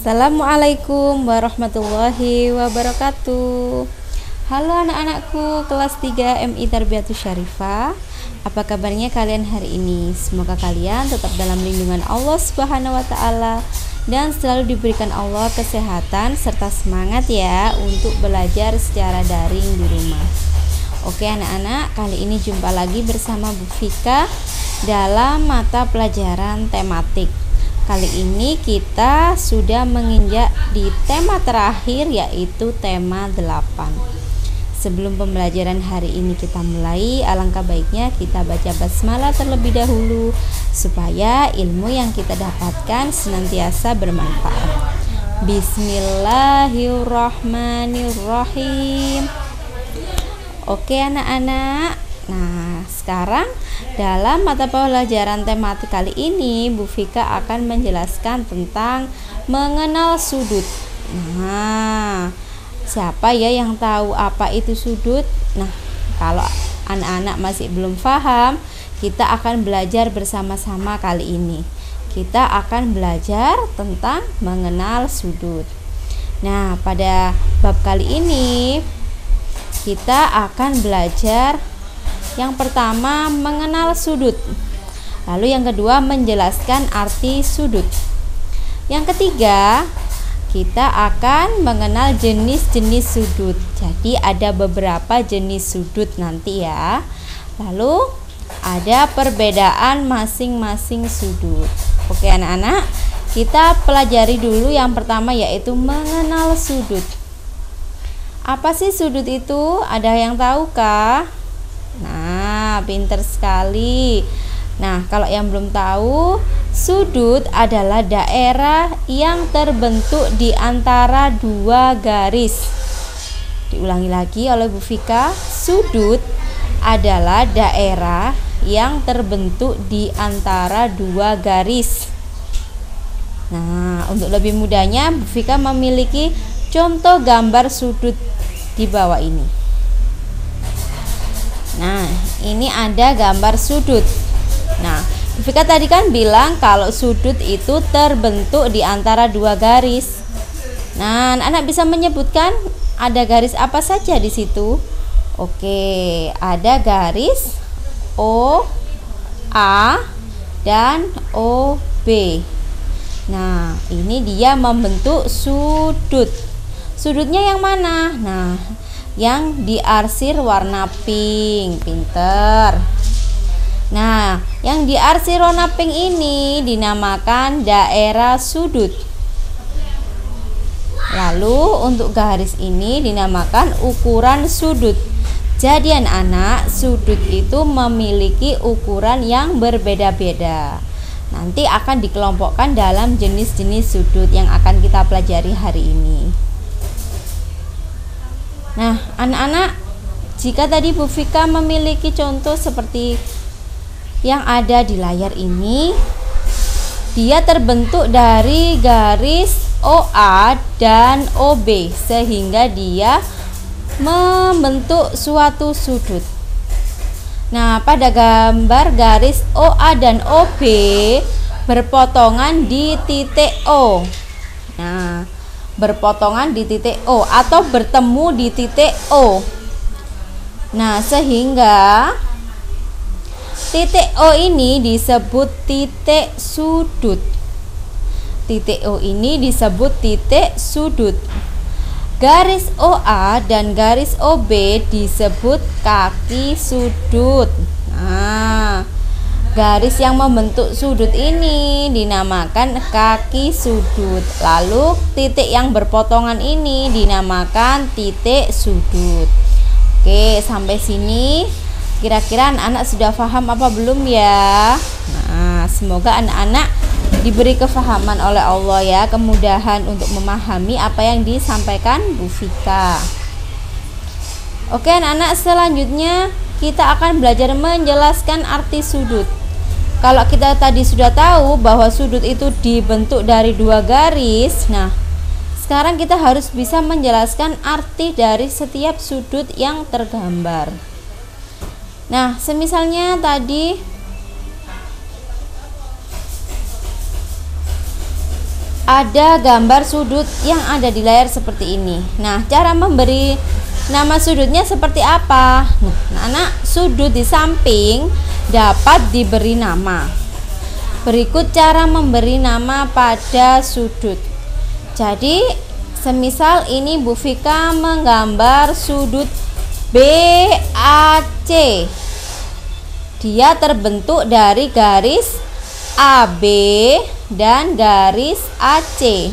Assalamualaikum warahmatullahi wabarakatuh. Halo anak-anakku kelas 3 MI Tarbiyatus Syarifah. Apa kabarnya kalian hari ini? Semoga kalian tetap dalam lindungan Allah Subhanahu wa taala dan selalu diberikan Allah kesehatan serta semangat ya untuk belajar secara daring di rumah. Oke anak-anak, kali ini jumpa lagi bersama Bu Vika dalam mata pelajaran tematik. Kali ini kita sudah menginjak di tema terakhir, yaitu tema 8. Sebelum pembelajaran hari ini kita mulai, alangkah baiknya kita baca basmalah terlebih dahulu supaya ilmu yang kita dapatkan senantiasa bermanfaat. Bismillahirrahmanirrahim. Oke anak-anak, nah sekarang dalam mata pelajaran tematik kali ini Bu Vika akan menjelaskan tentang mengenal sudut. Nah, siapa ya yang tahu apa itu sudut? Nah, kalau anak-anak masih belum paham, kita akan belajar bersama-sama kali ini. Kita akan belajar tentang mengenal sudut. Nah, pada bab kali ini kita akan belajar yang pertama mengenal sudut, lalu yang kedua menjelaskan arti sudut, yang ketiga kita akan mengenal jenis-jenis sudut. Jadi ada beberapa jenis sudut nanti ya, lalu ada perbedaan masing-masing sudut. Oke anak-anak, kita pelajari dulu yang pertama yaitu mengenal sudut. Apa sih sudut itu? Ada yang tahu kah? Nah, pinter sekali. Nah, kalau yang belum tahu, sudut adalah daerah yang terbentuk di antara dua garis. Diulangi lagi oleh Bu Vika, sudut adalah daerah yang terbentuk di antara dua garis. Nah, untuk lebih mudahnya, Bu Vika memiliki contoh gambar sudut di bawah ini. Nah, ini ada gambar sudut. Nah, Bu Vika tadi kan bilang kalau sudut itu terbentuk di antara dua garis. Nah, anak-anak bisa menyebutkan ada garis apa saja di situ? Oke, ada garis OA dan OB. Nah, ini dia membentuk sudut. Sudutnya yang mana? Nah, yang diarsir warna pink. Pinter. Nah, yang diarsir warna pink ini dinamakan daerah sudut. Lalu untuk garis ini dinamakan ukuran sudut. Jadi anak-anak, sudut itu memiliki ukuran yang berbeda-beda. Nanti akan dikelompokkan dalam jenis-jenis sudut yang akan kita pelajari hari ini. Nah, anak-anak, jika tadi Bu Vika memiliki contoh seperti yang ada di layar ini, dia terbentuk dari garis OA dan OB sehingga dia membentuk suatu sudut. Nah, pada gambar garis OA dan OB berpotongan di titik O. Nah, berpotongan di titik O atau bertemu di titik O. Nah, sehingga titik O ini disebut titik sudut. Titik O ini disebut titik sudut. Garis OA dan garis OB disebut kaki sudut. Nah, garis yang membentuk sudut ini dinamakan kaki sudut. Lalu titik yang berpotongan ini dinamakan titik sudut. Oke, sampai sini kira-kira anak-anak sudah paham apa belum ya? Nah, semoga anak-anak diberi kefahaman oleh Allah ya, kemudahan untuk memahami apa yang disampaikan Bu Vika. Oke anak-anak, selanjutnya kita akan belajar menjelaskan arti sudut. Kalau kita tadi sudah tahu bahwa sudut itu dibentuk dari dua garis, nah sekarang kita harus bisa menjelaskan arti dari setiap sudut yang tergambar. Nah, semisalnya tadi ada gambar sudut yang ada di layar seperti ini. Nah, cara memberi nama sudutnya seperti apa? Nah, anak-anak, sudut di samping dapat diberi nama. Berikut cara memberi nama pada sudut. Jadi, semisal ini Bu Vika menggambar sudut BAC. Dia terbentuk dari garis AB dan garis AC.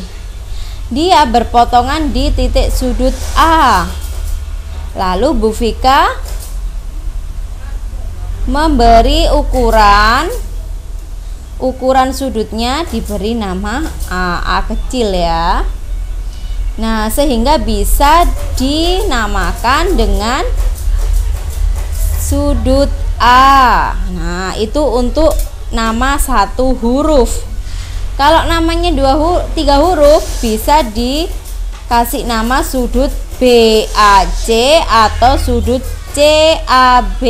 Dia berpotongan di titik sudut A. Lalu Bu Vika memberi ukuran sudutnya diberi nama A kecil ya. Nah, sehingga bisa dinamakan dengan sudut A. Nah, itu untuk nama satu huruf. Kalau namanya 3 huruf bisa dikasih nama sudut BAC atau sudut CAB.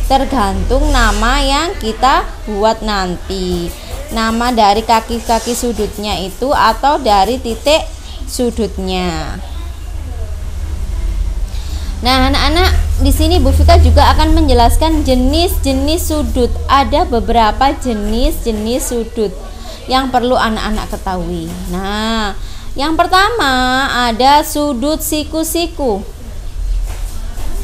Tergantung nama yang kita buat nanti. Nama dari kaki-kaki sudutnya itu atau dari titik sudutnya. Nah, anak-anak, di sini Bu Vika juga akan menjelaskan jenis-jenis sudut. Ada beberapa jenis-jenis sudut yang perlu anak-anak ketahui. Nah, yang pertama ada sudut siku-siku.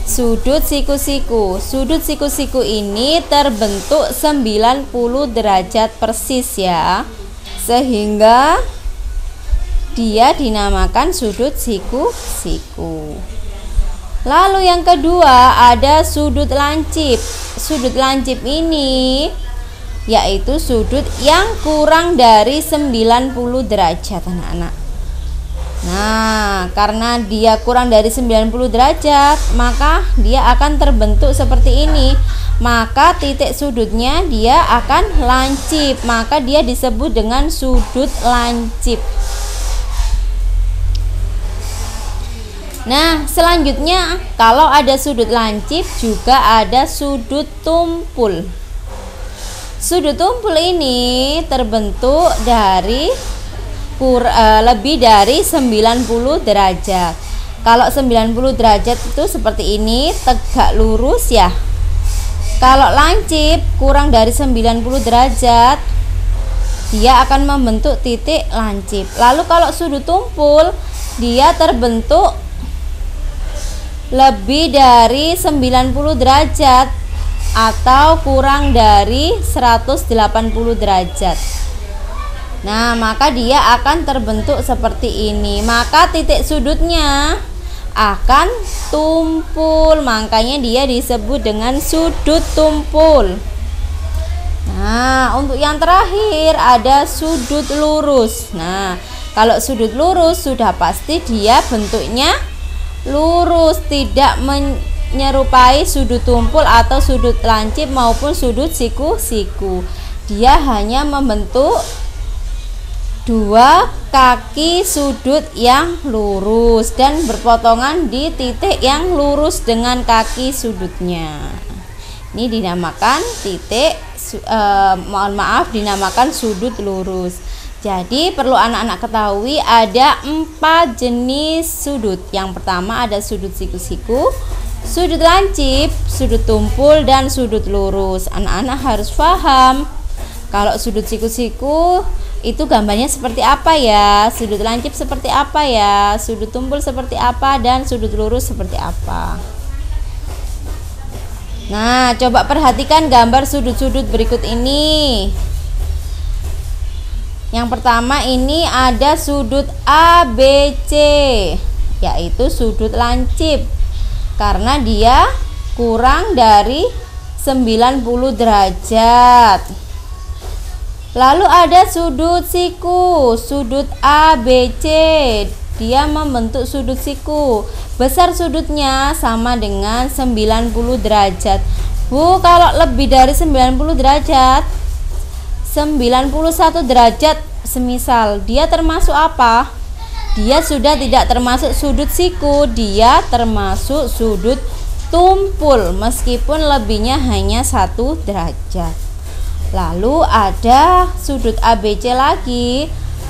Sudut siku-siku. Sudut siku-siku ini terbentuk 90 derajat persis ya. Sehingga dia dinamakan sudut siku-siku. Lalu yang kedua ada sudut lancip. Sudut lancip ini yaitu sudut yang kurang dari 90 derajat anak-anak. Nah, karena dia kurang dari 90 derajat, maka dia akan terbentuk seperti ini. Maka titik sudutnya dia akan lancip, maka dia disebut dengan sudut lancip. Nah, selanjutnya kalau ada sudut lancip juga ada sudut tumpul. Sudut tumpul ini terbentuk dari lebih dari 90 derajat. Kalau 90 derajat itu seperti ini, tegak lurus ya. Kalau lancip kurang dari 90 derajat, dia akan membentuk titik lancip. Lalu kalau sudut tumpul, dia terbentuk lebih dari 90 derajat atau kurang dari 180 derajat. Nah, maka dia akan terbentuk seperti ini. Maka titik sudutnya akan tumpul, makanya dia disebut dengan sudut tumpul. Nah, untuk yang terakhir ada sudut lurus. Nah, kalau sudut lurus sudah pasti dia bentuknya lurus, tidak menyerupai sudut tumpul atau sudut lancip maupun sudut siku-siku. Dia hanya membentuk dua kaki sudut yang lurus dan berpotongan di titik yang lurus dengan kaki sudutnya. Ini dinamakan dinamakan sudut lurus. Jadi perlu anak-anak ketahui ada 4 jenis sudut. Yang pertama ada sudut siku-siku, sudut lancip, sudut tumpul, dan sudut lurus. Anak-anak harus paham kalau sudut siku-siku itu gambarnya seperti apa ya, sudut lancip seperti apa ya, sudut tumpul seperti apa, dan sudut lurus seperti apa. Nah, coba perhatikan gambar sudut-sudut berikut ini. Yang pertama ini ada sudut ABC, yaitu sudut lancip, karena dia kurang dari 90 derajat. Lalu ada sudut siku, sudut ABC, dia membentuk sudut siku. Besar sudutnya sama dengan 90 derajat. Bu, kalau lebih dari 90 derajat, 91 derajat semisal, dia termasuk apa? Dia sudah tidak termasuk sudut siku, dia termasuk sudut tumpul meskipun lebihnya hanya 1 derajat. Lalu ada sudut ABC lagi.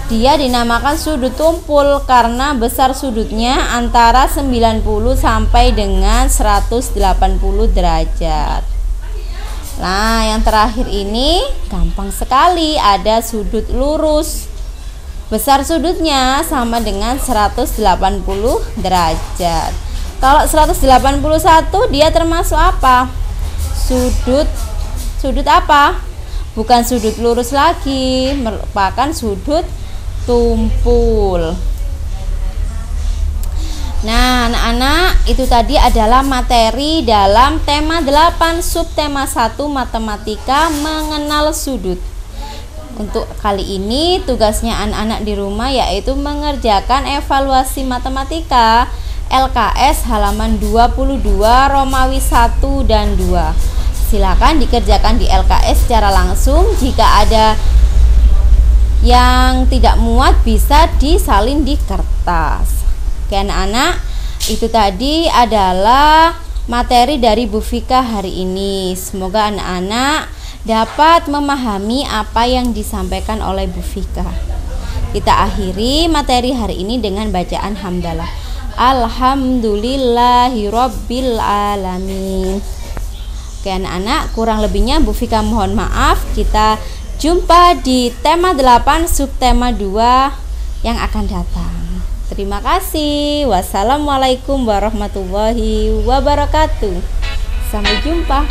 Dia dinamakan sudut tumpul karena besar sudutnya antara 90 sampai dengan 180 derajat. Nah, yang terakhir ini gampang sekali, ada sudut lurus. Besar sudutnya sama dengan 180 derajat. Kalau 181 dia termasuk apa? Sudut apa? Bukan sudut lurus lagi, merupakan sudut tumpul. Nah, anak-anak, itu tadi adalah materi dalam tema 8 subtema 1 matematika mengenal sudut. Untuk kali ini tugasnya anak-anak di rumah yaitu mengerjakan evaluasi matematika LKS halaman 22 Romawi 1 dan 2. Silakan dikerjakan di LKS secara langsung. Jika ada yang tidak muat bisa disalin di kertas. Oke anak-anak, itu tadi adalah materi dari Bu Vika hari ini. Semoga anak-anak dapat memahami apa yang disampaikan oleh Bu Vika. Kita akhiri materi hari ini dengan bacaan hamdalah. Alhamdulillahirabbil alamin. Oke anak-anak, kurang lebihnya Bu Vika mohon maaf. Kita jumpa di tema 8 subtema 2 yang akan datang. Terima kasih. Wassalamualaikum warahmatullahi wabarakatuh. Sampai jumpa.